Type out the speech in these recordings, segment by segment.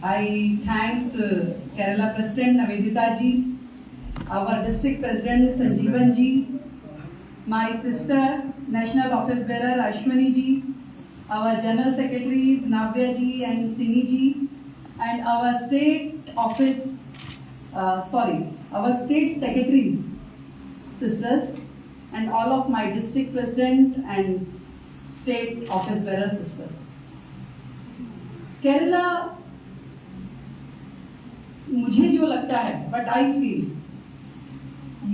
I thanks Kerala President Navedita ji, our District President Sanjeevan ji, my sister National Office Bearer Ashwani ji, our General Secretaries Navya ji and Sini ji, and our our State Secretaries, sisters, and all of my District President and State Office Bearer sisters. Kerala, मुझे जो लगता है, but I feel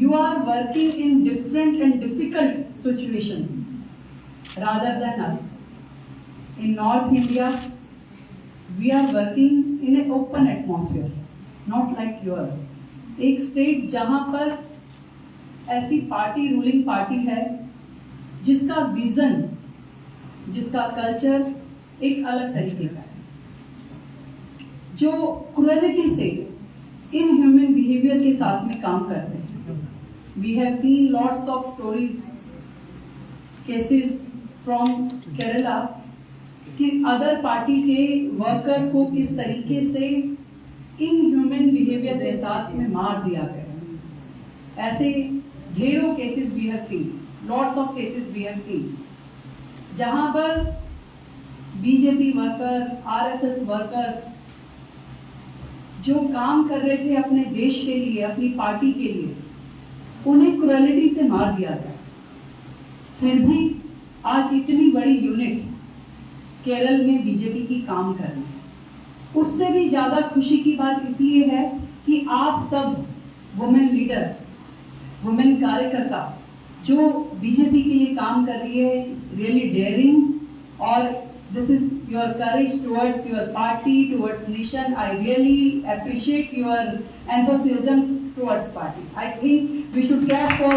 you are working in different and difficult situations rather than us. In North India, we are working in an open atmosphere, not like yours. एक state जहां पर ऐसी party, ruling party है जिसका vision, जिसका culture एक अलग तरीके का है, जो क्रूएलिटी से इनह्यूमन बिहेवियर के साथ में काम करते हैं. We have seen lots of stories, cases from Kerala कि अदर पार्टी के वर्कर्स को किस तरीके से इनह्यूमन बिहेवियर के साथ में मार दिया गया. ऐसे ढेरों cases we have seen, lots of cases we have seen, जहां पर बीजेपी वर्कर, आरएसएस वर्कर्स जो काम कर रहे थे अपने देश के लिए, अपनी पार्टी के लिए, उन्हें क्रूएलिटी से मार दिया गया. फिर भी आज इतनी बड़ी यूनिट केरल में बीजेपी की काम कर रही है. उससे भी ज्यादा खुशी की बात इसलिए है कि आप सब वुमेन लीडर, वुमेन कार्यकर्ता जो बीजेपी के लिए काम कर रही है, इट्स रियली डेयरिंग, और this is your courage towards your party, towards nation. I really appreciate your enthusiasm towards party. I think we should care for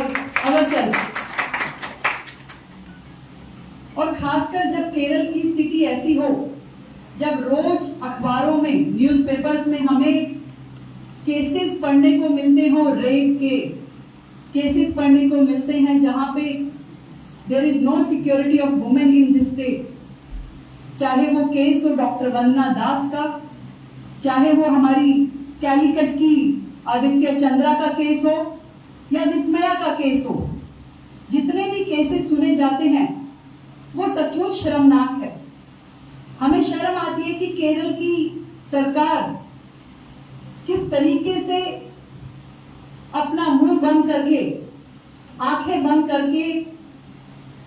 ourselves. और खासकर जब केरल की स्थिति ऐसी हो, जब रोज अखबारों में, न्यूज़पेपर्स में हमें केसेस पढ़ने को मिलते हो, रेप के केसेस पढ़ने को मिलते हैं जहां पे there is no security of women in this state. चाहे वो केस हो डॉक्टर वंदना दास का, चाहे वो हमारी कैलीकट की आदित्य चंद्रा का केस हो या विस्मया का केस हो, जितने भी केसेस सुने जाते हैं वो सचमुच शर्मनाक है. हमें शर्म आती है कि केरल की सरकार किस तरीके से अपना मुंह बंद करके, आंखें बंद करके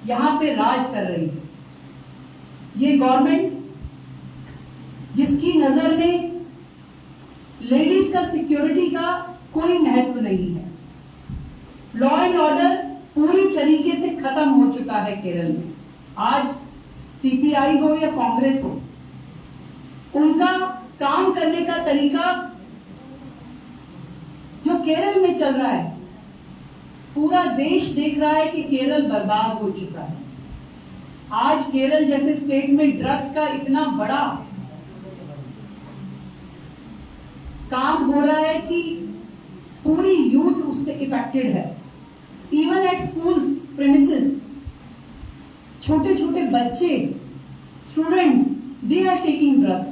यहां पे राज कर रही है. ये गवर्नमेंट जिसकी नजर में लेडीज का सिक्योरिटी का कोई महत्व नहीं है. लॉ एंड ऑर्डर पूरी तरीके से खत्म हो चुका है केरल में. आज सीपीआई हो या कांग्रेस हो, उनका काम करने का तरीका जो केरल में चल रहा है, पूरा देश देख रहा है कि केरल बर्बाद हो चुका है. आज केरल जैसे स्टेट में ड्रग्स का इतना बड़ा काम हो रहा है कि पूरी यूथ उससे इफेक्टेड है. इवन एट स्कूल्स प्रेमिसेस, छोटे छोटे बच्चे, students, they are taking drugs.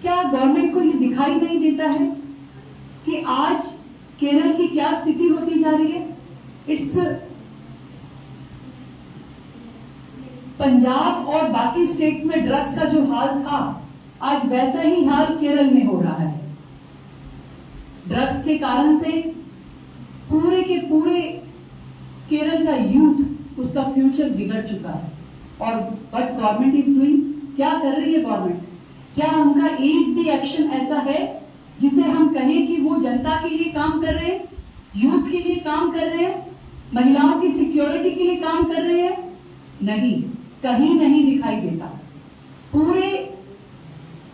क्या गवर्नमेंट को ये दिखाई नहीं देता है कि आज केरल की क्या स्थिति होती जा रही है? इट्स पंजाब और बाकी स्टेट्स में ड्रग्स का जो हाल था, आज वैसा ही हाल केरल में हो रहा है. ड्रग्स के कारण से पूरे के पूरे केरल का यूथ, उसका फ्यूचर बिगड़ चुका है. और व्हाट गवर्नमेंट इज डूइंग, क्या कर रही है गवर्नमेंट? क्या उनका एक भी एक्शन ऐसा है जिसे हम कहें कि वो जनता के लिए काम कर रहे हैं, यूथ के लिए काम कर रहे हैं, महिलाओं की सिक्योरिटी के लिए काम कर रहे हैं? नहीं, कहीं नहीं दिखाई देता. पूरे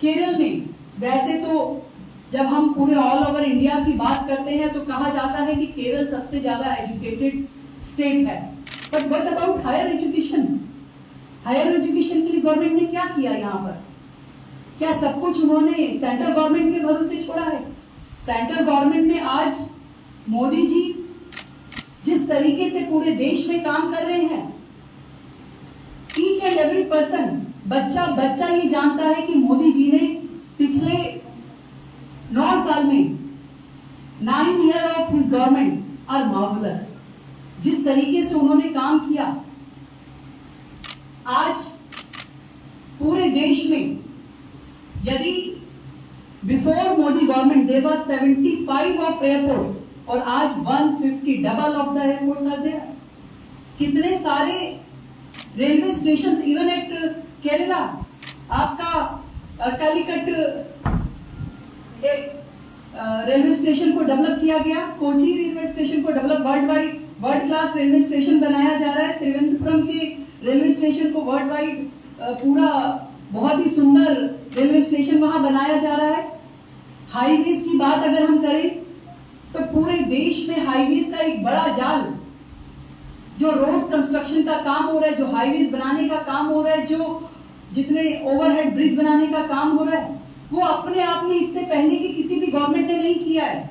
केरल में, वैसे तो जब हम पूरे ऑल ओवर इंडिया की बात करते हैं तो कहा जाता है कि केरल सबसे ज्यादा एजुकेटेड स्टेट है. But what about higher education? Higher education के लिए गवर्नमेंट ने क्या किया यहाँ पर? क्या सब कुछ उन्होंने सेंट्रल गवर्नमेंट के भरोसे छोड़ा है? सेंट्रल गवर्नमेंट ने आज मोदी जी जिस तरीके से पूरे देश में काम कर रहे हैं, ईच एंड एवरी पर्सन, बच्चा बच्चा ये जानता है कि मोदी जी ने पिछले आर मार्वलस। जिस तरीके से उन्होंने काम किया, आज पूरे देश में, यदि before Modi government there were 75 of airports और आज 150, double of the airports are there. कितने सारे railway station, even at Kerala, आपका कालीकट रेलवे स्टेशन को डेवलप किया गया, कोची रेलवे स्टेशन को develop world class railway station बनाया जा रहा है, त्रिवेंद्रपुरम के रेलवे स्टेशन को वर्ल्ड वाइड पूरा बहुत ही सुंदर रेलवे स्टेशन वहां बनाया जा रहा है। हाईवेज की बात अगर हम करें तो पूरे देश में हाईवेज का एक बड़ा जाल, जो रोड कंस्ट्रक्शन का काम हो रहा है, जो हाईवेज बनाने का काम हो रहा है, जो जितने ओवरहेड ब्रिज बनाने का काम हो रहा है, वो अपने आप में इससे पहले की किसी भी गवर्नमेंट ने नहीं किया है।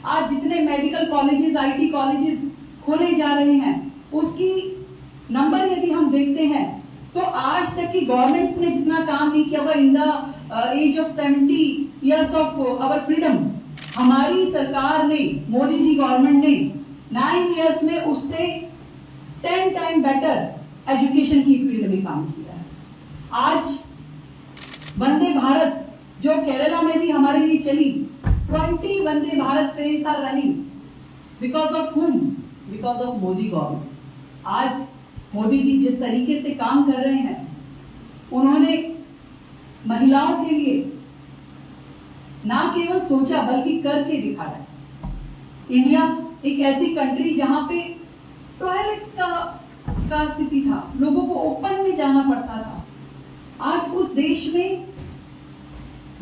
आज जितने मेडिकल कॉलेजेस, आईटी कॉलेजेस खोले जा रहे हैं, उसकी नंबर यदि हम देखते हैं तो आज तक की गवर्नमेंट्स ने जितना काम नहीं किया हुआ in the age of 70 years of our freedom, हमारी सरकार ने, मोदी जी गवर्नमेंट ने 9 इयर्स में उससे 10 टाइम बेटर एजुकेशन की फील्ड में काम किया है। आज वंदे भारत जो केरला में भी हमारे लिए चली, 20 Vande Bharat trains are running because of whom? Because of Modi government. आज मोदी जी जिस तरीके से काम कर रहे हैं, उन्होंने महिलाओं के लिए ना केवल सोचा बल्कि करके दिखाया। इंडिया एक ऐसी कंट्री जहां पे टॉयलेट्स का स्कार्सिटी था, लोगों को ओपन में जाना पड़ता था। आज उस देश में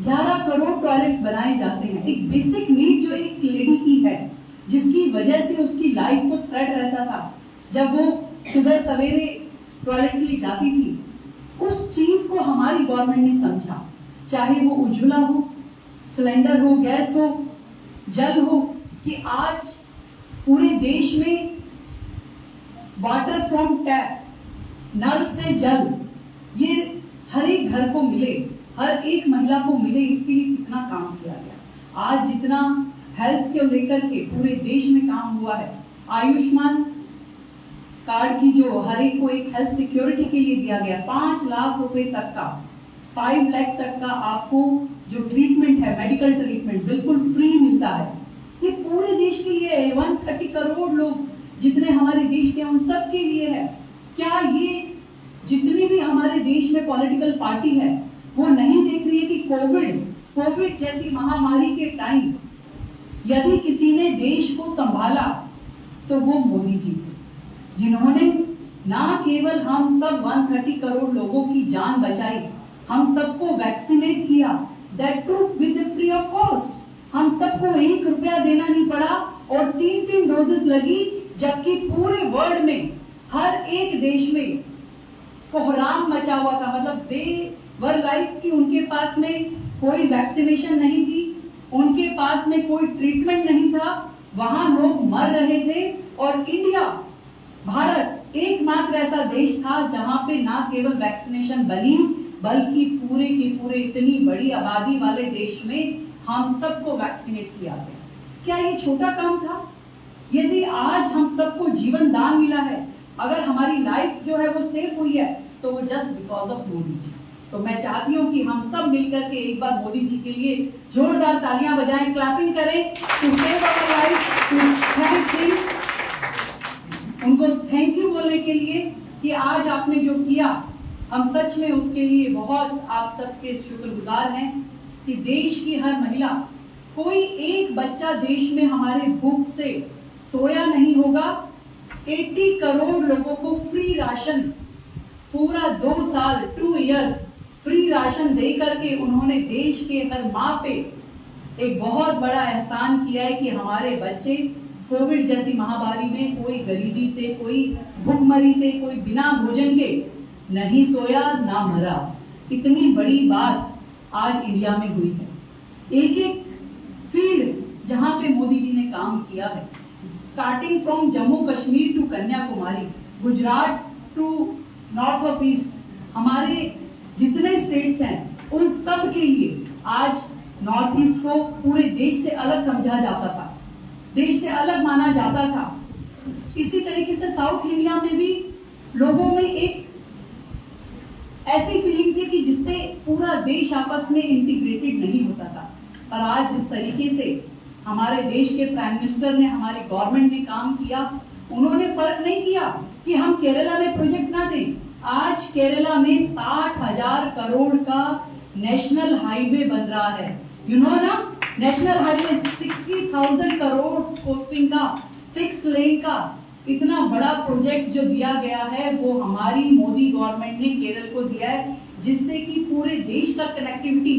11 करोड़ टॉयलेट्स बनाए जाते हैं। एक बेसिक नीड जो एक लेडी की है, जिसकी वजह से उसकी लाइफ को थ्रेट रहता था जब वो सुबह सवेरे टॉयलेट के लिए जाती थी, उस चीज को हमारी गवर्नमेंट ने समझा। चाहे वो उज्ज्वला हो, सिलेंडर हो, गैस हो, जल हो, कि आज पूरे देश में वाटर फ्रॉम टैप, नल से जल, ये हर एक घर को मिले, हर एक महिला को मिले, इसके लिए कितना काम किया गया। आज जितना हेल्थ को लेकर के पूरे देश में काम हुआ है, आयुष्मान कार्ड की जो हर एक को एक हेल्थ सिक्योरिटी के लिए दिया गया, 5 लाख रुपए तक का, 5 लाख तक का आपको जो ट्रीटमेंट है, मेडिकल ट्रीटमेंट बिल्कुल फ्री मिलता है। ये पूरे देश के लिए है। 130 करोड़ लोग जितने हमारे देश के, उन सब के लिए है। क्या ये जितनी भी हमारे देश में पॉलिटिकल पार्टी है, वो नहीं देख रही है कि कोविड जैसी महामारी के टाइम यदि किसी ने देश को संभाला तो वो मोदी जी थे, जिन्होंने ना केवल हम सब 130 करोड़ लोगों की जान बचाई, हम सबको वैक्सीनेट किया, that too with free of cost. हम सबको 1 रुपया देना नहीं पड़ा और 3 डोजेस लगी, जबकि पूरे वर्ल्ड में हर एक देश में कोहराम मचा हुआ था। मतलब दे वर लाइक कि उनके पास में कोई वैक्सीनेशन नहीं थी, उनके पास में कोई ट्रीटमेंट नहीं था, वहां लोग मर रहे थे। और इंडिया, भारत एकमात्र ऐसा देश था जहां पे ना केवल वैक्सीनेशन बनी, बल्कि पूरे के पूरे इतनी बड़ी आबादी वाले देश में हम सबको वैक्सीनेट किया गया। क्या ये छोटा काम था? यदि आज हम सबको जीवन दान मिला है, अगर हमारी लाइफ जो है वो सेफ हुई है, तो वो just because of Modi ji. तो मैं चाहती हूँ कि हम सब मिलकर के एक बार मोदी जी के लिए जोरदार तालियां बजाएं, क्लैपिंग करें, to save our life, to thank him, उनको थैंक यू बोलने के लिए कि आज आपने जो किया, हम सच में उसके लिए बहुत आप सबके शुक्रगुजार हैं। कि देश की हर महिला, कोई एक बच्चा देश में हमारे भूख से सोया नहीं होगा। 80 करोड़ लोगों को फ्री राशन, पूरा 2 साल 2 इयर्स फ्री राशन दे करके उन्होंने देश के हर माँ पे एक बहुत बड़ा एहसान किया है कि हमारे बच्चे कोविड जैसी महामारी में कोई गरीबी से, कोई भूखमरी से, कोई बिना भोजन के नहीं सोया ना मरा। इतनी बड़ी बात आज इंडिया में हुई है। एक एक फील्ड जहां पे मोदी जी ने काम किया है, starting from Jammu Kashmir to Kanyakumari, Gujarat to north of east, हमारे जितने स्टेट्स हैं उन सब के लिए आज नॉर्थ ईस्ट को पूरे देश से अलग समझा जाता था। देश से अलग माना जाता था। इसी तरीके से साउथ इंडिया में भी लोगों में एक ऐसी फीलिंग थी कि जिससे पूरा देश आपस में इंटीग्रेटेड नहीं होता था। पर आज जिस तरीके से हमारे देश के प्राइम मिनिस्टर ने, हमारी गवर्नमेंट ने काम किया, उन्होंने फर्क नहीं किया कि हम केरला में प्रोजेक्ट ना दें। आज केरला में 60,000 करोड़ का नेशनल हाईवे बन रहा है। यू नो ना, नेशनल हाईवे 60,000 करोड़ कोस्टिंग का, 6 लेन का इतना बड़ा प्रोजेक्ट जो दिया गया है वो हमारी मोदी गवर्नमेंट ने केरल को दिया है, जिससे कि पूरे देश का कनेक्टिविटी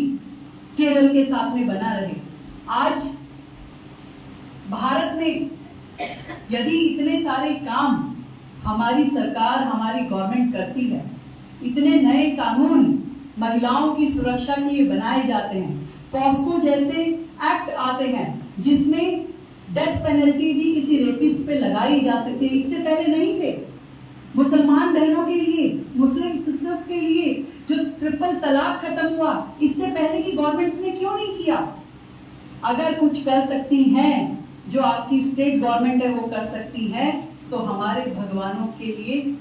केरल के साथ में बना रहे। आज भारत में यदि इतने सारे काम हमारी सरकार, हमारी गवर्नमेंट करती है, इतने नए कानून महिलाओं की सुरक्षा के लिए बनाए जाते हैं, पॉस्को जैसे एक्ट आते हैं जिसमें डेथ पेनल्टी भी किसी रेपिस्ट पे लगाई जा सकती है, इससे पहले नहीं थे। मुसलमान बहनों के लिए, मुस्लिम सिस्टर्स के लिए जो ट्रिपल तलाक खत्म हुआ, इससे पहले की गवर्नमेंट्स ने क्यों नहीं किया? अगर कुछ कर सकती हैं, जो आपकी स्टेट गवर्नमेंट है वो कर सकती है, तो हमारे भगवानों के लिए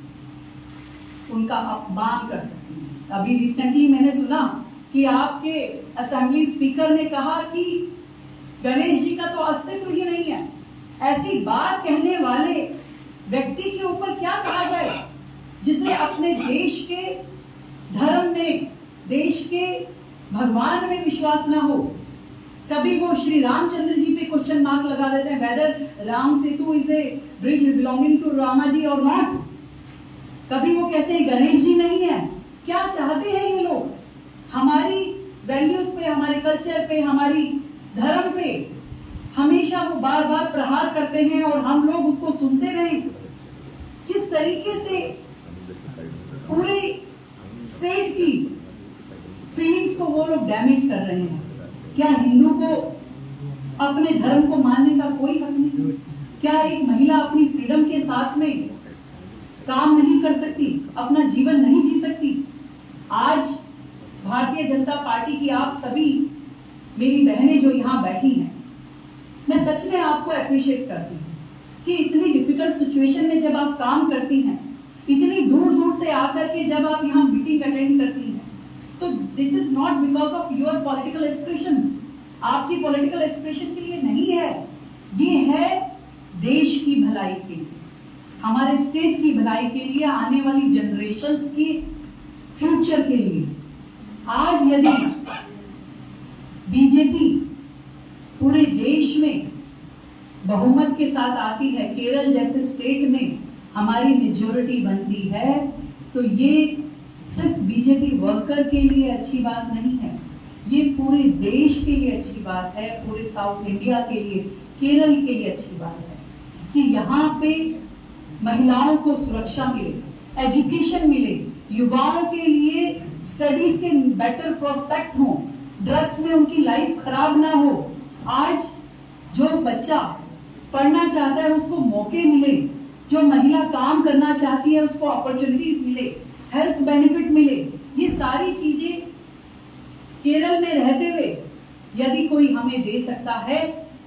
उनका अपमान कर सकती है। अभी रिसेंटली मैंने सुना कि आपके असेंबली स्पीकर ने कहा कि गणेश जी का तो अस्तित्व ही नहीं है। ऐसी बात कहने वाले व्यक्ति के ऊपर क्या कहा जाए, जिसे अपने देश के धर्म में, देश के भगवान में विश्वास ना हो। कभी वो श्री रामचंद्र जी पे क्वेश्चन मार्क लगा देते हैं, whether Ram Setu is a bridge belonging to Rama ji और नॉट। कभी वो कहते हैं गणेश जी नहीं है। क्या चाहते हैं ये लोग? हमारी वैल्यूज पे, हमारे कल्चर पे, हमारी धर्म पे हमेशा वो बार बार प्रहार करते हैं और हम लोग उसको सुनते रहें। किस तरीके से पूरे स्टेट की फीलिंग्स को वो लोग डैमेज कर रहे हैं। क्या हिंदू को अपने धर्म को मानने का कोई हक नहीं? क्या एक महिला अपनी फ्रीडम के साथ में काम नहीं कर सकती, अपना जीवन नहीं जी सकती? आज भारतीय जनता पार्टी की आप सभी मेरी बहनें जो यहाँ बैठी हैं, मैं सच में आपको अप्रिशिएट करती हूँ कि इतनी डिफिकल्ट सिचुएशन में जब आप काम करती हैं, इतनी दूर दूर से आकर के जब आप यहाँ मीटिंग अटेंड करती हैं, तो this is not because of your political expression. आपकी पॉलिटिकल एक्सप्रेशन के लिए नहीं है, ये है देश की भलाई के लिए, हमारे स्टेट की भलाई के लिए, आने वाली जनरेशंस की फ्यूचर के लिए। आज यदि बीजेपी पूरे देश में बहुमत के साथ आती है, केरल जैसे स्टेट में हमारी मेजॉरिटी बनती है, तो ये सिर्फ बीजेपी वर्कर के लिए अच्छी बात नहीं है, ये पूरे देश के लिए अच्छी बात है, पूरे साउथ इंडिया के लिए, केरल के लिए अच्छी बात है कि यहाँ पे महिलाओं को सुरक्षा मिले, एजुकेशन मिले, युवाओं के लिए स्टडीज के बेटर प्रोस्पेक्ट हो, ड्रग्स में उनकी लाइफ खराब ना हो। आज जो बच्चा पढ़ना चाहता है उसको मौके मिले, जो महिला काम करना चाहती है उसको अपॉर्चुनिटीज मिले, हेल्थ बेनिफिट मिले। ये सारी चीजें केरल में रहते हुए यदि कोई हमें दे सकता है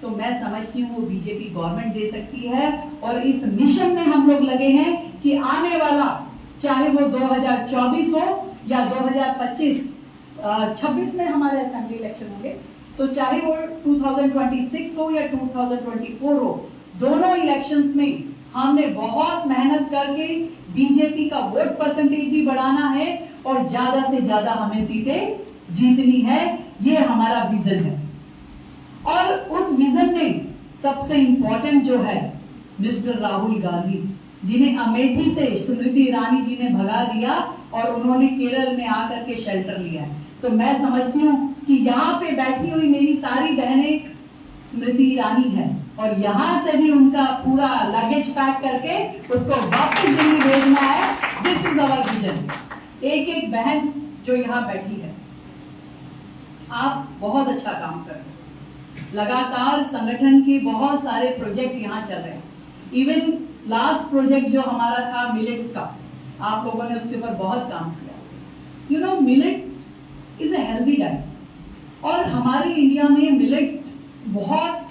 तो मैं समझती हूँ वो बीजेपी गवर्नमेंट दे सकती है। और इस मिशन में हम लोग लगे हैं कि आने वाला, चाहे वो 2024 हो या 2026 में हमारे असेंबली इलेक्शन होंगे, तो चाहे वो 2026 हो या 2024 हो, दोनों इलेक्शंस में हमने बहुत मेहनत करके बीजेपी का वोट परसेंटेज भी बढ़ाना है और ज्यादा से ज्यादा हमें सीटें जीतनी है। ये हमारा विजन है। और उस विजन में सबसे इंपॉर्टेंट जो है मिस्टर राहुल गांधी, जिन्हें अमेठी से स्मृति ईरानी जी ने भगा दिया और उन्होंने केरल में आकर के शेल्टर लिया है। तो मैं समझती हूँ कि यहाँ पे बैठी हुई मेरी सारी बहनें स्मृति ईरानी है और यहाँ से भी उनका पूरा लगेज पैक करके उसको वापस दिल्ली भेजना है। This is our vision. एक एक बहन जो यहाँ बैठी है, आप बहुत अच्छा काम कर रहे हैं। लगातार संगठन के बहुत सारे प्रोजेक्ट यहाँ चल रहे हैं। इवन लास्ट प्रोजेक्ट जो हमारा था मिलेट्स का, आप लोगों ने उसके ऊपर बहुत काम किया। You know, millet is a healthy diet और हमारे इंडिया में मिलेट बहुत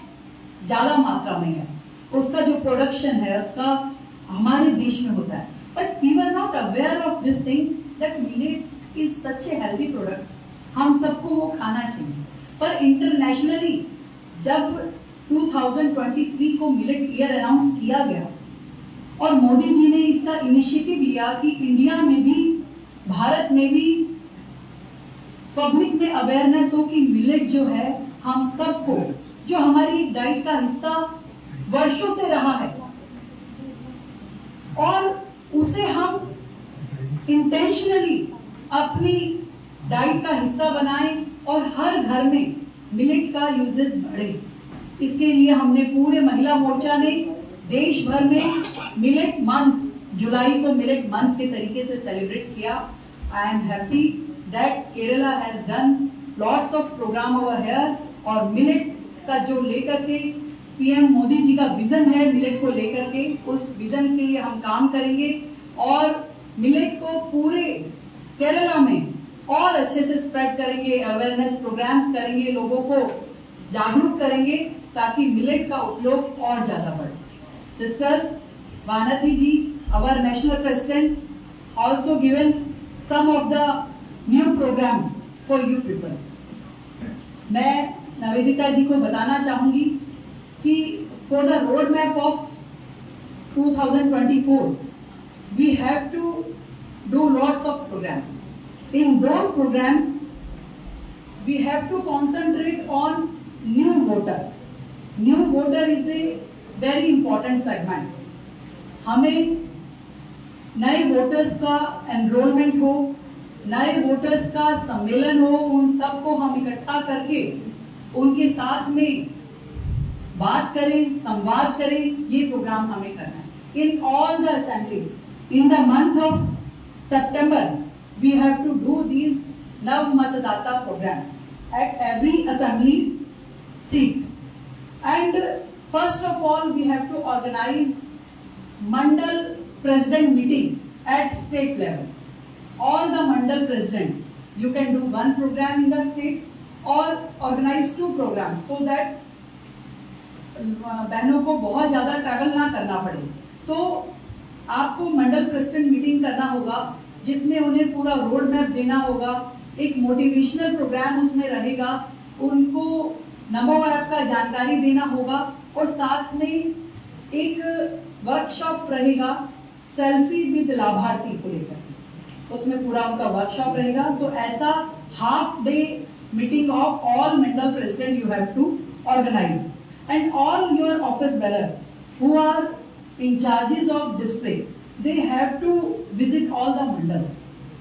ज्यादा मात्रा में है, उसका जो प्रोडक्शन है उसका हमारे देश में होता है, but we were not aware of this thing that millet is such a healthy product, हम सबको वो खाना चाहिए। पर इंटरनेशनली जब 2023 को मिलेट ईयर अनाउंस किया गया और मोदी जी ने इसका इनिशिएटिव लिया कि इंडिया में भी, भारत में भी पब्लिक में अवेयरनेस हो कि मिलेट जो है हम सबको, जो हमारी डाइट का हिस्सा वर्षों से रहा है और उसे हम इंटेंशनली अपनी डाइट का हिस्सा बनाएं और हर घर में मिलेट का यूजेस बढ़े। इसके लिए हमने पूरे महिला मोर्चा ने देश भर में मिलेट मंथ, जुलाई को मिलेट मंथ के तरीके से सेलिब्रेट किया। I am happy that Kerala has done lots of program over here, और मिलेट का जो लेकर के पीएम मोदी जी का विजन है मिलेट को लेकर के, उस विजन के लिए हम काम करेंगे और मिलेट को पूरे केरला में और अच्छे से स्प्रेड करेंगे, अवेयरनेस प्रोग्राम्स करेंगे, लोगों को जागरूक करेंगे ताकि मिलेट का उपयोग और ज्यादा बढ़े। Sisters, Vanathi ji, our national president, also given some of the new program for you people. मैं नवेदिता जी को बताना चाहूंगी कि for the roadmap of 2024, we have to do lots of programs. In those programs, we have to concentrate on new voter. New voter is a very important segment. हमें नए voters का enrolment हो, नए वोटर्स का सम्मेलन हो, उन सबको हम इकट्ठा करके उनके साथ में बात करें, संवाद करें, ये प्रोग्राम हमें करना है। इन all the assemblies in the month of September, we have to do these Nav Matadata program at every assembly seat. And first of all, we have to organize Mandal President meeting at state level. All the Mandal President, you can do one program in the state or organize two programs so that बहनों को बहुत ज्यादा travel ना करना पड़े। तो आपको मंडल president meeting करना होगा जिसमें उन्हें पूरा रोड मैप देना होगा, एक मोटिवेशनल प्रोग्राम उसमें रहेगा, उनको नमो ऐप का जानकारी देना होगा और साथ में एक वर्कशॉप रहेगा सेल्फी विद लाभार्थी को लेकर, उसमें पूरा उनका वर्कशॉप रहेगा। तो ऐसा half day meeting of all mandal president you have to organise and all your office bearers who are in charges of district, they have to visit all the mandals.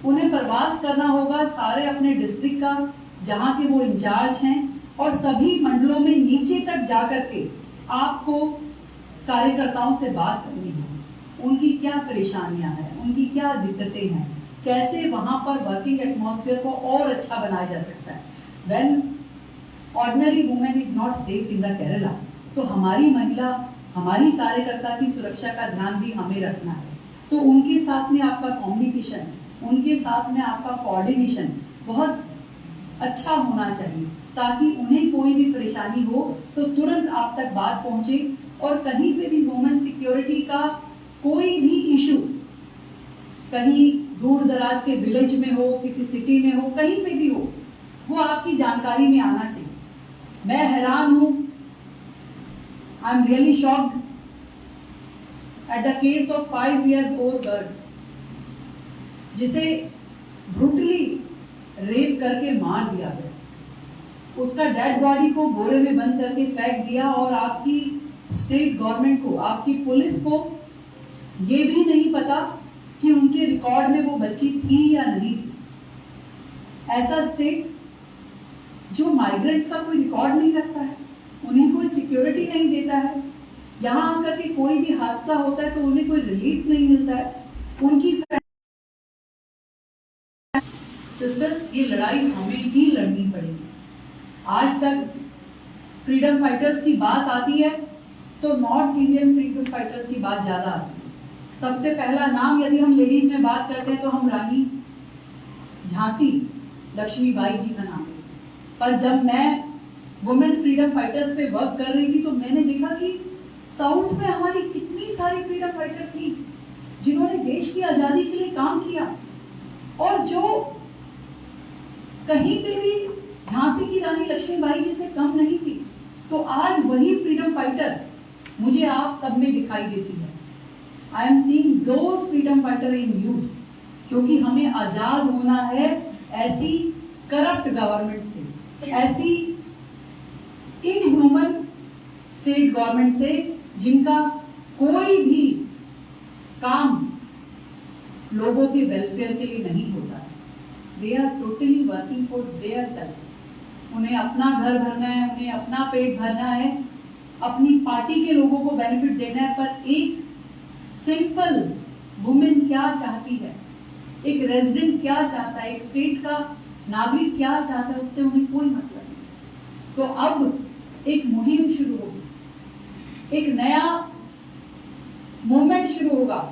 उन्हें प्रवास करना होगा सारे अपने डिस्ट्रिक्ट का जहाँ के वो इंचार्ज हैं और सभी मंडलों में नीचे तक जाकर के आपको कार्यकर्ताओं से बात करनी है, उनकी क्या परेशानियां हैं, उनकी क्या दिक्कतें हैं, कैसे वहां पर वर्किंग एटमॉस्फेयर को और अच्छा बनाया जा सकता है। When ordinary woman is not safe in the Kerala, तो हमारी महिला, हमारी कार्यकर्ता की सुरक्षा का ध्यान भी हमें रखना है। तो उनके साथ में आपका कम्युनिकेशन, उनके साथ में आपका कोऑर्डिनेशन बहुत अच्छा होना चाहिए ताकि उन्हें कोई भी परेशानी हो तो तुरंत आप तक बात पहुंचे और कहीं पे भी वुमेन सिक्योरिटी का कोई भी इशू, कहीं दूर दराज के विलेज में हो, किसी सिटी में हो, कहीं पे भी हो, वो आपकी जानकारी में आना चाहिए। मैं हैरान हूं, I am really shocked at the case of 5-year-old girl जिसे ब्रूटली रेप करके मार दिया गया। उसका डेड बॉडी को बोरे में बंद करके फेंक दिया और आपकी स्टेट गवर्नमेंट को, आपकी पुलिस को ये भी नहीं पता कि उनके रिकॉर्ड में वो बच्ची थी या नहीं थी। ऐसा स्टेट जो माइग्रेंट्स का कोई रिकॉर्ड नहीं रखता है, उन्हें कोई सिक्योरिटी नहीं देता है, यहाँ आकर के कोई भी हादसा होता है तो उन्हें कोई रिलीफ नहीं मिलता है। उनकी सिस्टर्स, ये लड़ाई हमें ही लड़नी पड़ेगी। आज तक फ्रीडम फाइटर्स की बात आती है तो नॉर्थ इंडियन फ्रीडम फाइटर्स की बात ज्यादा आती है। सबसे पहला नाम यदि हम लेडीज में बात करते हैं तो हम रानी झांसी लक्ष्मीबाई जी का नाम है। पर जब मैं वुमेन फ्रीडम फाइटर्स पे वर्क कर रही थी तो मैंने देखा कि साउथ में हमारी कितनी सारी फ्रीडम फाइटर थी जिन्होंने देश की आजादी के लिए काम किया, और जो कहीं पे भी झांसी की रानी लक्ष्मीबाई जी से कम नहीं थी। तो आज वही फ्रीडम फाइटर मुझे आप सब में दिखाई देती है। I am seeing those freedom fighter in you, क्योंकि हमें आजाद होना है ऐसी करप्ट गवर्नमेंट से, ऐसी इनह्यूमन स्टेट गवर्नमेंट से जिनका कोई भी काम लोगों के वेलफेयर के लिए नहीं होता है। They are totally working for their self. उन्हें अपना घर भरना है, उन्हें अपना पेट भरना है, अपनी पार्टी के लोगों को बेनिफिट देना है। पर एक सिंपल वुमेन क्या चाहती है, एक रेजिडेंट क्या चाहता है, एक स्टेट का नागरिक क्या चाहता है, उससे उन्हें कोई मतलब नहीं। तो अब एक मुहिम शुरू होगी, एक नया मूवमेंट शुरू होगा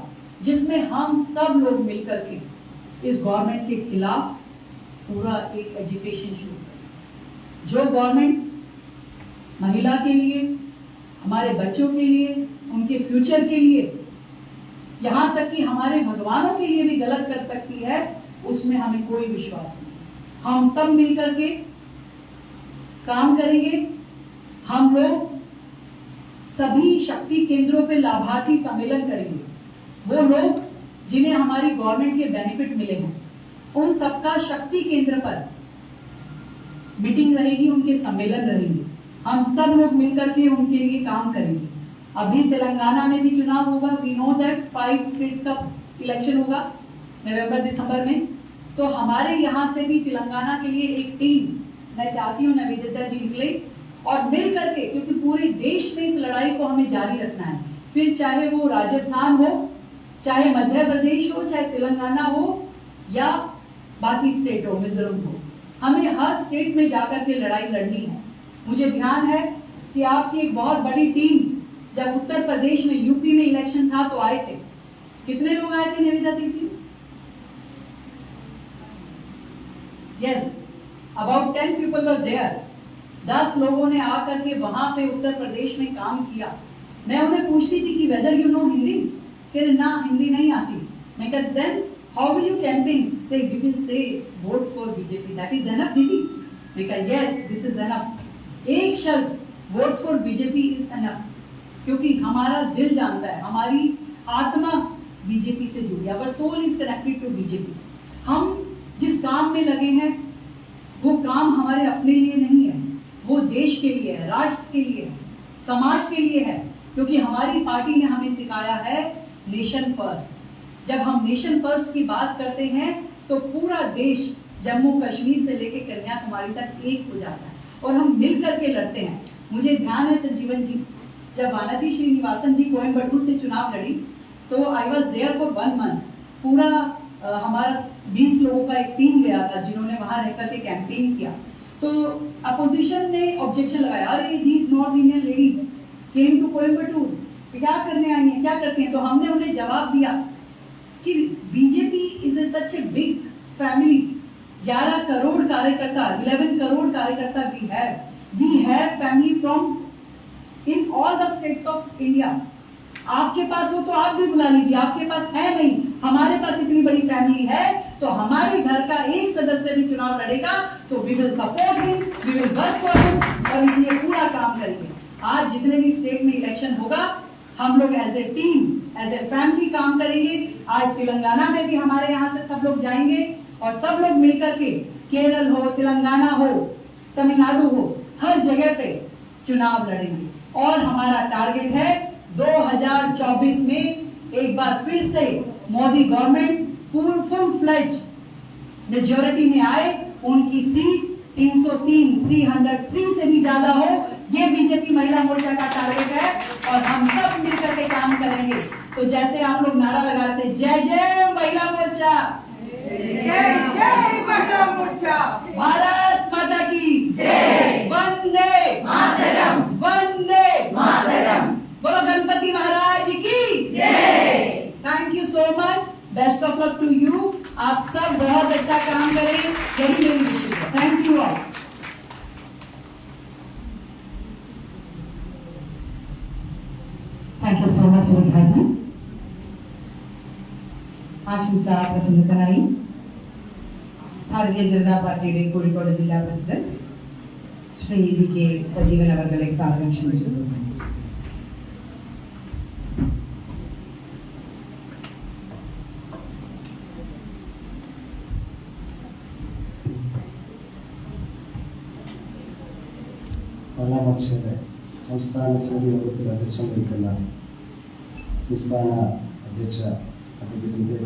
जिसमें हम सब लोग मिलकर के इस गवर्नमेंट के खिलाफ पूरा एक एजुकेशन शुरू करें। जो गवर्नमेंट महिला के लिए, हमारे बच्चों के लिए, उनके फ्यूचर के लिए, यहां तक कि हमारे भगवानों के लिए भी गलत कर सकती है, उसमें हमें कोई विश्वास नहीं। हम सब मिलकर के काम करेंगे। हम लोग सभी शक्ति केंद्रों पे लाभार्थी सम्मेलन करेंगे। वो लोग जिन्हें हमारी गवर्नमेंट के बेनिफिट मिले हैं, उन सबका शक्ति केंद्र पर मीटिंग रहेगी, उनके सम्मेलन रहेंगे। हम सब लोग मिलकर के उनके लिए काम करेंगे। अभी तेलंगाना में भी चुनाव होगा। वी नो दैट 5 स्टेट्स का इलेक्शन होगा नवंबर दिसंबर में। तो हमारे यहाँ से भी तेलंगाना के लिए एक टीम मैं चाहती हूँ निवेदिता जी निकले और मिल करके, क्योंकि पूरे देश में इस लड़ाई को हमें जारी रखना है। फिर चाहे वो राजस्थान हो, चाहे मध्य प्रदेश हो, चाहे तेलंगाना हो या बाकी स्टेट हो, मिजोरम हो, हमें हर स्टेट में जाकर के लड़ाई लड़नी है। मुझे ध्यान है कि आपकी एक बहुत बड़ी टीम जब उत्तर प्रदेश में, यूपी में इलेक्शन था तो आए थे। कितने लोग आए थे Nivedita ji? Yes, about 10 people were there. 10 लोगों ने आकर के वहां पे उत्तर प्रदेश में काम किया। मैं उन्हें पूछती थी कि वेदर यू नो हिंदी, कहते ना हिंदी नहीं आती। मैं कहती then how will you campaign? They we will say vote for BJP, that is enough didi. मैं कहती यस दिस इज एनफ। एक शब्द vote for BJP is enough, क्योंकि हमारा दिल जानता है, हमारी आत्मा बीजेपी से जुड़ी है। Our soul is connected to BJP. हम जिस काम में लगे हैं वो काम हमारे अपने लिए नहीं है, वो देश के लिए है, राष्ट्र के लिए है, समाज के लिए है। क्योंकि हमारी पार्टी ने हमें सिखाया है नेशन फर्स्ट। जब हम नेशन फर्स्ट की बात करते हैं तो पूरा देश जम्मू कश्मीर से लेकर कन्याकुमारी तक एक हो जाता है और हम मिल करके लड़ते हैं। मुझे ध्यान है संजीवन जी, जब वानती श्रीनिवासन जी कोयम्बटूर से चुनाव लड़ी तो I was there for 1 month. पूरा हमारा 20 लोगों का एक टीम गया था जिन्होंने वहां रहकर के कैंपेन किया। तो अपोजिशन ने ऑब्जेक्शन लगाया, अरे these north Indian ladies came to Coimbatore, क्या करने आई हैं, क्या करती हैं? तो हमने उन्हें जवाब दिया कि BJP is a such a big family. 11 crore कार्यकर्ता, 11 करोड़ कार्यकर्ता we have family from in all the states of India. आपके पास हो तो आप भी बुला लीजिए, आपके पास है नहीं, हमारे पास इतनी बड़ी फैमिली है। तो हमारे घर का एक सदस्य भी चुनाव लड़ेगा तो we will support him, we will work for him और इसलिए पूरा काम करेंगे। आज जितने भी स्टेट में इलेक्शन होगा हम लोग as a team, as a family काम करेंगे। आज तेलंगाना में भी हमारे यहाँ से सब लोग जाएंगे और सब लोग मिलकर के केरल हो, तेलंगाना हो, तमिलनाडु हो, हर जगह पे चुनाव लड़ेंगे। और हमारा टारगेट है 2024 में एक बार फिर से Modi government full fledge majority में आए, उनकी सीट 303 से भी ज्यादा हो, ये बीजेपी महिला मोर्चा का टारगेट है और हम सब मिलकर के काम करेंगे। तो जैसे आप लोग नारा लगाते जय जय महिला मोर्चा, जय जय महिला मोर्चा, भारत माता की जय, वंदे मातरम, वंदे मातरम, बोलो गणपति महाराज की जय। Thank you so much, best of luck to you. आप सब बहुत अच्छा काम करें, यही मेरी विश है। Thank you all. Thank you so much Rekhaji. ആശംസ പ്രസംഗത്തിനായി ഭാരതീയ ജനതാ പാർട്ടിയുടെ കോഴിക്കോട് ജില്ലാ president Shri V K Sajeevan അവർകളെ സ്വാഗതം ക്ഷണിച്ചു. മഹിളാമോർച്ചയുടെ സംസ്ഥാന സമിതി യോഗത്തിൽ അധ്യക്ഷം വഹിക്കുന്ന സംസ്ഥാന അധ്യക്ഷ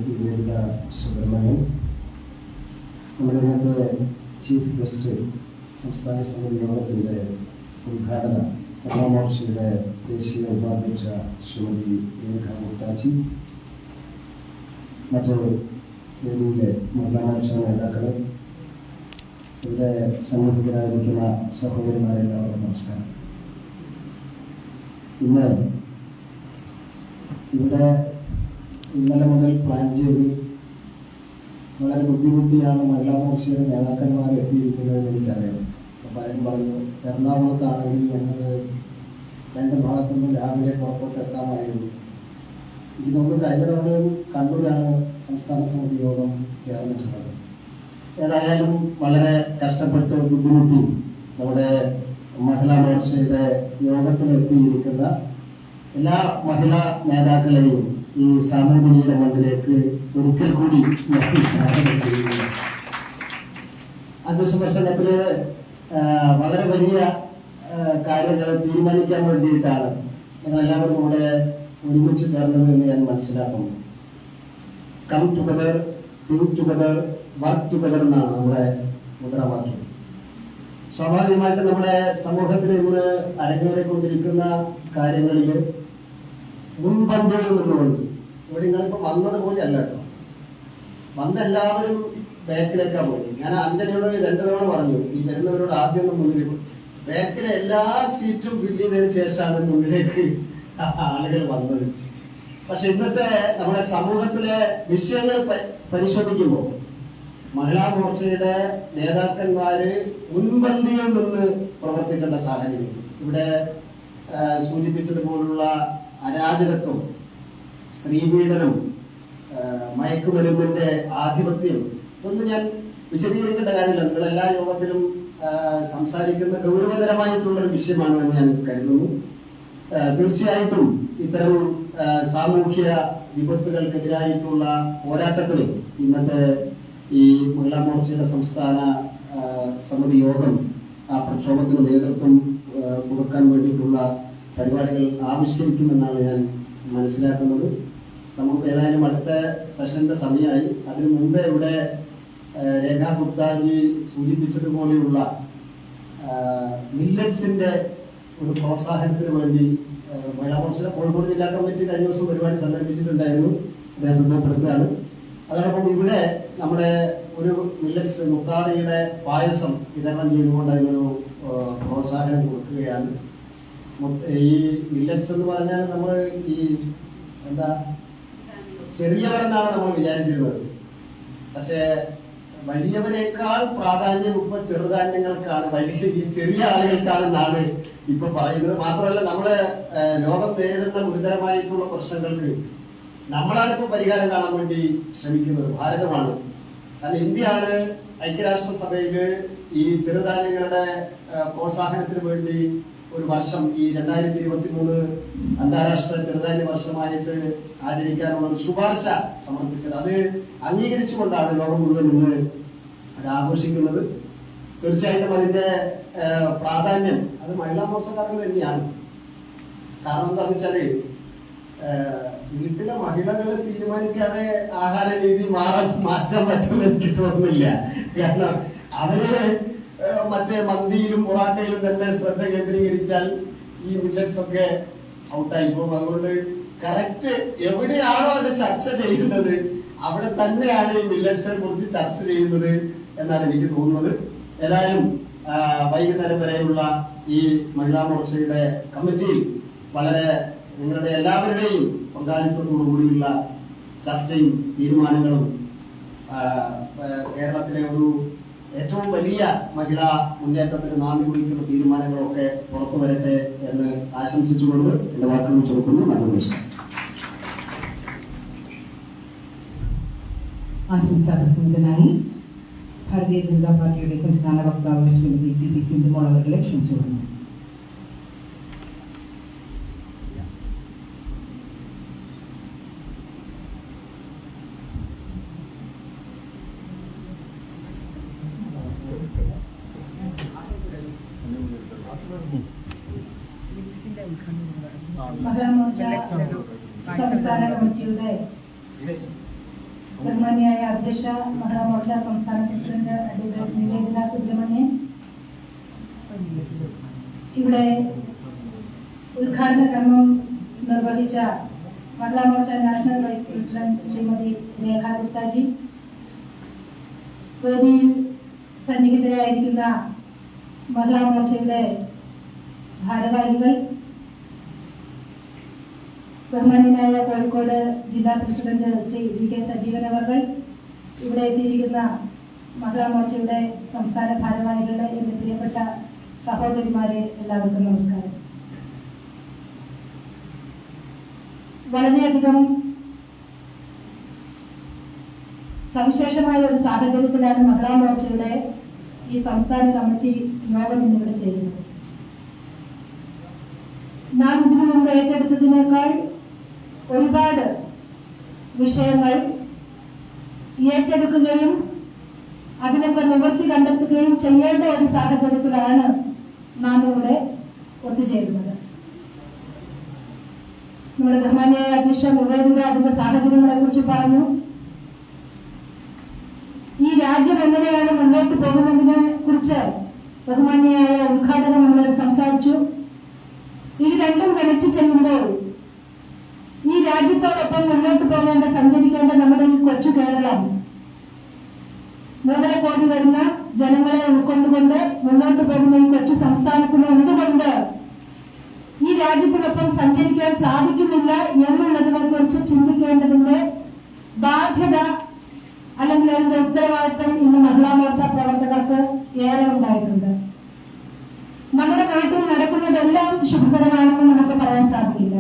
നിവേദിത സുബ്രഹ്മണ്യൻ, നമ്മുടെ ഇന്നത്തെ ചീഫ് ഗസ്റ്റ് സംസ്ഥാന സമിതി യോഗത്തിൻ്റെ ഉദ്ഘാടനം മഹിളാമോർച്ചയുടെ ദേശീയ ഉപാധ്യക്ഷ ശ്രീമതി രേഖ മുത്താജി, മറ്റ് വേദിയിലെ മഹിളാമോർച്ച നേതാക്കളെ, ഇവിടെ സന്നിഹിതരായിരിക്കുന്ന സഹോദരന്മാരെ എല്ലാവർക്കും നമസ്കാരം. ഇന്ന് ഇവിടെ ഇന്നലെ മുതൽ പ്ലാൻ ചെയ്ത് വളരെ ബുദ്ധിമുട്ടിയാണ് മഹിളാമോർച്ചയുടെ നേതാക്കന്മാർ എത്തിയിരിക്കുന്നതെന്ന് എനിക്കറിയാം. പലരും പറഞ്ഞു എറണാകുളത്താണെങ്കിൽ ഞങ്ങൾ രണ്ട് ഭാഗത്തു നിന്നും രാവിലെ പുറത്തോട്ട് എത്താമായിരുന്നു. എനിക്ക് തോന്നുന്നു കഴിഞ്ഞ തവണയും കണ്ണൂരാണ് സംസ്ഥാന സമിതി യോഗം ചേർന്നിട്ടുള്ളത്. ഏതായാലും വളരെ കഷ്ടപ്പെട്ട് ബുദ്ധിമുട്ടി നമ്മുടെ മഹിളാ മോർച്ചയുടെ യോഗത്തിലെത്തിയിരിക്കുന്ന എല്ലാ മഹിളാ നേതാക്കളെയും ഈ സാമൂഹിക മണ്ണിലേക്ക് ഒരിക്കൽ കൂടി സ്വാഗതം ചെയ്യുന്നു. അധ്യക്ഷ പ്രസംഗത്തില് വളരെ വലിയ കാര്യങ്ങൾ തീരുമാനിക്കാൻ വേണ്ടിയിട്ടാണ് ഞങ്ങളെല്ലാവരും കൂടെ ഒരുമിച്ച് ചേർന്നത് എന്ന് ഞാൻ മനസ്സിലാക്കുന്നു. Come together, think together, work together എന്നാണ് നമ്മുടെ മുദ്രാവാക്യം. സ്വാഭാവികമായിട്ട് നമ്മുടെ സമൂഹത്തിൽ ഇന്ന് അരങ്ങേറിക്കൊണ്ടിരിക്കുന്ന കാര്യങ്ങളിൽ മുൻപന്തിയിൽ നിന്നുകൊണ്ട് ഇവിടെ നിങ്ങളിപ്പോ വന്നതുപോലെ അല്ല കേട്ടോ, വന്നെല്ലാവരും ബാക്കിലേക്കാ പോയി. ഞാൻ അഞ്ജലിയോട് രണ്ടു തവണ പറഞ്ഞു, ഈ വരുന്നവരോട് ആദ്യം മുന്നിൽ ബാക്കിലെ എല്ലാ സീറ്റും ഫില്ല് ചെയ്തതിനു ശേഷമാണ് മുന്നിലേക്ക് ആളുകൾ വന്നത്. പക്ഷെ ഇന്നത്തെ നമ്മുടെ സമൂഹത്തിലെ വിഷയങ്ങൾ പരിശോധിക്കുമ്പോൾ മഹിളാ മോർച്ചയുടെ നേതാക്കന്മാര് മുൻപന്തിയിൽ നിന്ന് പ്രവർത്തിക്കേണ്ട സാഹചര്യം, ഇവിടെ സൂചിപ്പിച്ചതുപോലുള്ള അരാജകത്വം, സ്ത്രീപീഡനം, മയക്കുമരുന്നിന്റെ ആധിപത്യം, ഇതൊന്നും ഞാൻ വിശദീകരിക്കേണ്ട കാര്യമില്ല. നിങ്ങൾ എല്ലാ യോഗത്തിലും സംസാരിക്കുന്ന ഗൗരവതരമായിട്ടുള്ളൊരു വിഷയമാണെന്ന് ഞാൻ കരുതുന്നു. തീർച്ചയായിട്ടും ഇത്തരം സാമൂഹ്യ വിപത്തുകൾക്കെതിരായിട്ടുള്ള പോരാട്ടത്തിൽ ഇന്നത്തെ ഈ മഹിളാ മോർച്ചയുടെ സംസ്ഥാന സമിതി യോഗം ആ പ്രക്ഷോഭത്തിന് നേതൃത്വം കൊടുക്കാൻ വേണ്ടിയിട്ടുള്ള പരിപാടികൾ ആവിഷ്കരിക്കുമെന്നാണ് ഞാൻ മനസ്സിലാക്കുന്നത്. നമുക്ക് ഏതായാലും അടുത്ത സെഷന്റെ സമയമായി. അതിനു മുമ്പേ ഇവിടെ രേഖാ ഗുപ്താജി സൂചിപ്പിച്ചതുപോലെയുള്ള മില്ലറ്റ്സിന്റെ ഒരു പ്രോത്സാഹനത്തിന് വേണ്ടി മഹിളാ മോർച്ചയുടെ കോഴിക്കോട് ജില്ലാ കമ്മിറ്റി കഴിഞ്ഞ ദിവസം പരിപാടി സംഘടിപ്പിച്ചിട്ടുണ്ടായിരുന്നു. അദ്ദേഹം ശ്രദ്ധപ്പെടുത്തുകയാണ്. അതോടൊപ്പം ഇവിടെ നമ്മുടെ ഒരു മില്ലറ്റ്സ് മുത്താറിയുടെ പായസം വിതരണം ചെയ്തുകൊണ്ട് അതിനൊരു പ്രോത്സാഹനം കൊടുക്കുകയാണ്. ഈ മില്ലറ്റ്സ് എന്ന് പറഞ്ഞാൽ നമ്മൾ ഈ എന്താ ചെറിയവരെന്നാണ് നമ്മൾ വിചാരിച്ചിരുന്നത്. പക്ഷേ വലിയവരെക്കാൾ പ്രാധാന്യം ഇപ്പൊ ചെറുധാന്യങ്ങൾക്കാണ്, വലിയ ഈ ചെറിയ ആളുകൾക്കാണെന്നാണ് ഇപ്പൊ പറയുന്നത്. മാത്രമല്ല നമ്മള് ലോകം നേരിടുന്ന ഗുരുതരമായിട്ടുള്ള പ്രശ്നങ്ങൾക്ക് നമ്മളാണ് ഇപ്പൊ പരിഹാരം കാണാൻ വേണ്ടി ശ്രമിക്കുന്നത്. ഭാരതമാണ്. കാരണം ഇന്ത്യയാണ് ഐക്യരാഷ്ട്രസഭയില് ഈ ചെറുധാന്യങ്ങളുടെ പ്രോത്സാഹനത്തിന് വേണ്ടി ഒരു വർഷം, ഈ 2023 അന്താരാഷ്ട്ര ചെറുധാന്യ വർഷമായിട്ട് ആചരിക്കാനുള്ള ഒരു ശുപാർശ സമർപ്പിച്ചത്. അത് അംഗീകരിച്ചുകൊണ്ടാണ് ലോകം മുഴുവൻ ഇന്ന് അത് ആഘോഷിക്കുന്നത്. തീർച്ചയായിട്ടും അതിന്റെ പ്രാധാന്യം അത് മഹിളാ മോർച്ചക്കാർക്ക് തന്നെയാണ്. കാരണം എന്താണെന്ന് വെച്ചാല് വീട്ടിലെ മഹിളകൾ തീരുമാനിക്കാതെ ആഹാര രീതി മാറ്റാൻ പറ്റുമെന്ന് എനിക്ക് തോന്നുന്നില്ല. കാരണം അവര് മറ്റേ മന്തിയിലും പൊറാട്ടയിലും തന്നെ ശ്രദ്ധ കേന്ദ്രീകരിച്ചാൽ ഈ മില്ലറ്റ്സ് ഒക്കെ ഔട്ടായി പോകും. അതുകൊണ്ട് കറക്റ്റ് എവിടെയാണോ അത് ചർച്ച ചെയ്യുന്നത് അവിടെ തന്നെയാണ് ഈ മില്ലറ്റ്സിനെ കുറിച്ച് ചർച്ച ചെയ്യുന്നത് എന്നാണ് എനിക്ക് തോന്നുന്നത്. ഏതായാലും വൈകുന്നേരം വരെയുള്ള ഈ മഹിളാ മോർച്ചയുടെ കമ്മിറ്റിയിൽ വളരെ നിങ്ങളുടെ എല്ലാവരുടെയും പങ്കാളിത്തത്തോടുകൂടിയുള്ള ചർച്ചയും തീരുമാനങ്ങളും കേരളത്തിലെ ഒരു ഏറ്റവും വലിയ മഹിളാ മുന്നേറ്റത്തിന് നാന്ദി കുറിക്കുന്ന തീരുമാനങ്ങളൊക്കെ പുറത്തു വരട്ടെ എന്ന് ആശംസിച്ചുകൊണ്ട് എന്റെ വാക്കുകൾ ചുരുക്കുന്നു. നന്ദി. ആശംസാ പ്രസിഡന്റിനായി ഭാരതീയ ജനതാ പാർട്ടിയുടെ സംസ്ഥാന വക്താവ് ശ്രീമതി ടി പി സിന്ധുമോൾ അവരുടെ ക്ഷണിച്ചുകൊള്ളുന്നു. മഹിളാ മോർച്ച സംസ്ഥാന കമ്മിറ്റിയുടെ ബഹുമാനിയായ അധ്യക്ഷ, മഹിളാ മോർച്ച സംസ്ഥാന പ്രസിഡന്റ് അഡ്വക്കേറ്റ് നിവേദിത സുബ്രഹ്മണ്യൻ, ഇവിടെ ഉദ്ഘാടന കർമ്മം നിർവഹിച്ച Mahila Morcha national vice president Shrimati Rekha Guptaji, വേദിയിൽ സന്നിഹിതരായിരിക്കുന്ന മഹിളാ മോർച്ചയുടെ ഭാരവാഹികൾ, ബഹുമാന്യനായ കോഴിക്കോട് ജില്ലാ president Shri V K Sajeevan അവർ, ഇവിടെ എത്തിയിരിക്കുന്ന മഹിളാ മോർച്ചയുടെ സംസ്ഥാന ഭാരവാഹികളുടെ എന്റെ പ്രിയപ്പെട്ട സഹോദരിമാരെ, എല്ലാവർക്കും നമസ്കാരം. വളരെയധികം സവിശേഷമായ ഒരു സാഹചര്യത്തിലാണ് മഹിളാ മോർച്ചയുടെ ഈ സംസ്ഥാന കമ്മിറ്റി യോഗം ഇന്നിവിടെ ചേരുന്നത്. നാം ഇതിനു മുമ്പ് ഏറ്റെടുത്തതിനേക്കാൾ ഒരുപാട് വിഷയങ്ങൾ ഏറ്റെടുക്കുകയും അതിനൊക്കെ നിവൃത്തി കണ്ടെത്തുകയും ചെയ്യേണ്ട ഒരു സാഹചര്യത്തിലാണ് നാം ഇവിടെ ഒത്തുചേരുന്നത്. നമ്മുടെ ബഹുമാനിയായ അധ്യക്ഷ നിവേദിത അതിന്റെ സാഹചര്യങ്ങളെ കുറിച്ച് പറഞ്ഞു. ഈ രാജ്യം എങ്ങനെയാണ് മുന്നോട്ട് പോകുന്നതിനെ കുറിച്ച് ബഹുമാനിയായ ഉദ്ഘാടന മന്ത്രി സംസാരിച്ചു. ഇത് രണ്ടും കണക്ട് ചെയ്യുമ്പോൾ ഈ രാജ്യത്തോടൊപ്പം മുന്നോട്ട് പോകേണ്ട, സഞ്ചരിക്കേണ്ട നമ്മുടെ ഈ കൊച്ചു കേരളം 3.5 കോടി വരുന്ന ജനങ്ങളെ ഉൾക്കൊണ്ടുകൊണ്ട് മുന്നോട്ട് പോകുന്ന ഈ കൊച്ചു സംസ്ഥാനത്തിന് എന്തുകൊണ്ട് ഈ രാജ്യത്തിനൊപ്പം സഞ്ചരിക്കാൻ സാധിക്കുന്നില്ല എന്നുള്ളതിനെ കുറിച്ച് ചിന്തിക്കേണ്ടതിന്റെ ബാധ്യത അല്ലെങ്കിൽ അതിന്റെ ഉത്തരവാദിത്വം ഇന്ന് മഹിളാ മോർച്ച പ്രവർത്തകർക്ക് ഏറെ ഉണ്ടായിട്ടുണ്ട്. നമ്മുടെ നാട്ടിൽ നടക്കുന്നതെല്ലാം ശുഭകരമാണെന്ന് നമുക്ക് പറയാൻ സാധിക്കില്ല.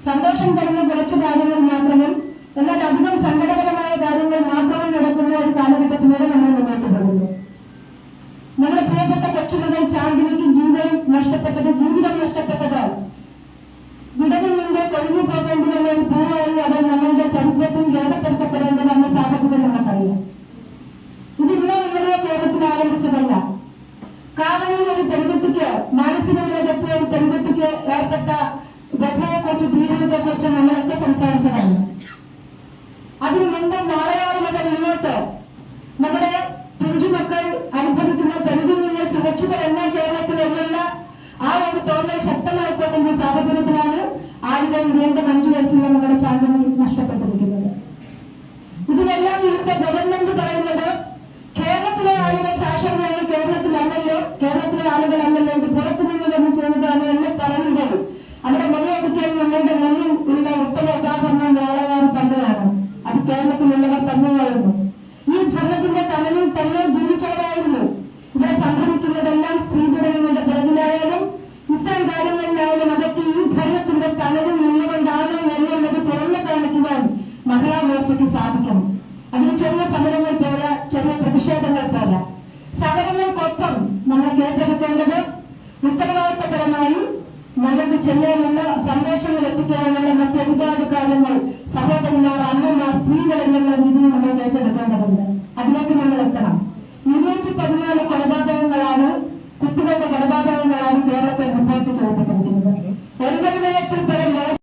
സന്തോഷം തരുന്ന കുറച്ചു കാര്യങ്ങൾ മാത്രവും, എന്നാൽ അധികം സങ്കടകരമായ കാര്യങ്ങൾ മാത്രവും നടക്കുന്ന ഒരു കാലഘട്ടത്തിലൂടെ നമ്മൾ മുന്നോട്ട് പോകുന്നു. നമ്മുടെ പ്രിയപ്പെട്ട കൊച്ചുമകൻ ചാന്ദിനിക്ക് ജീവിതം നഷ്ടപ്പെട്ടത് വിടവിൽ നിന്ന് കൊഴിഞ്ഞു പോകേണ്ടി വന്ന ഒരു പൂവായി അവർ നമ്മളുടെ ചരിത്രത്തിൽ രേഖപ്പെടുത്തപ്പെടേണ്ടത് എന്ന സാഹചര്യം നമുക്കറിയാം. ഇതിന്നോ ഇന്നലെയോ കേരളത്തിൽ ആരംഭിച്ചതല്ല. കാവലിൽ ഒരു പെൺകുട്ടിക്ക്, മാനസിക നിലതെറ്റിയ ഒരു പെൺകുട്ടിക്ക് ഏർപ്പെട്ട വ്യഥയെക്കുറിച്ച്, പീഡനത്തെക്കുറിച്ച് നമ്മളൊക്കെ സംസാരിച്ചതാണ്. അതിനു മുമ്പ് നാളെയോടെ മുതൽ ഇങ്ങോട്ട് നമ്മുടെ പിഞ്ചുമക്കൾ അനുഭവിക്കുന്ന തെരുവിൽ നിന്ന് സുരക്ഷിതരെന്ന കേരളത്തിലെന്നുള്ള ആ ഒരു തോന്നൽ ശക്തമായിക്കൊണ്ടുന്ന സാഹചര്യത്തിലാണ് ആളുകൾ വീണ്ടും 5 വയസ്സുള്ള നമ്മുടെ ചാന്ദിനി നഷ്ടപ്പെട്ടിരിക്കുന്നത്. ഇതിനെല്ലാം ഇവിടുത്തെ ഗവൺമെന്റ് പറയുന്നത് കേരളത്തിലെ ആളുകൾ സാക്ഷരരാണ്, കേരളത്തിലല്ലല്ലോ, കേരളത്തിലെ ആളുകളല്ലല്ലോ, ഇത് പുറത്തുനിന്ന് തന്നെ ചെയ്യുന്നതാണ് എന്ന് പറയുന്നത് അവിടെ മൊഴിയെടുക്കാൻ നമ്മളുടെ മുന്നിൽ ഉള്ള ഉത്തമ ഉദാഹരണം വേളകാർ തന്നെയാണ്. അത് കേരളത്തിലുള്ളവർ തന്നെയായിരുന്നു. ഈ ഭരണത്തിന്റെ തലവിൽ തന്നെ ജീവിച്ചവരായിരുന്നു. ഇവിടെ സംഭവിക്കുന്നതെല്ലാം സ്ത്രീപീഡനങ്ങളുടെ പിറകിലായാലും ഇത്തരം കാര്യങ്ങളിലായാലും അതൊക്കെ ഈ ഭരണത്തിന്റെ തലവിൽ നിന്നുകൊണ്ടാണ് എന്നുള്ളത് തുറന്നു കാണിക്കുവാൻ മഹിളാ മോർച്ചയ്ക്ക് സാധിക്കും. അതിന് ചെറിയ സമരങ്ങൾ പോരാ, ചെറിയ പ്രതിഷേധങ്ങൾ പോരാ. സമരങ്ങൾക്കൊപ്പം നമ്മൾ ഏറ്റെടുക്കേണ്ടത് ഉത്തരവാദിത്തപരമായി നമുക്ക് ചെയ്യാനുള്ള സന്ദേശങ്ങൾ എത്തിക്കാനുള്ള മറ്റൊരുപാട് കാര്യങ്ങൾ സഹോദരന്മാർ, അമ്മമാർ, സ്ത്രീകൾ എന്നുള്ള രീതിയിൽ നമ്മൾ ഏറ്റെടുക്കേണ്ടതുണ്ട്. അതിലേക്ക് നമ്മൾ എത്തണം. 214 കൊലപാതകങ്ങളാണ്, കുട്ടികളുടെ കൊലപാതകങ്ങൾ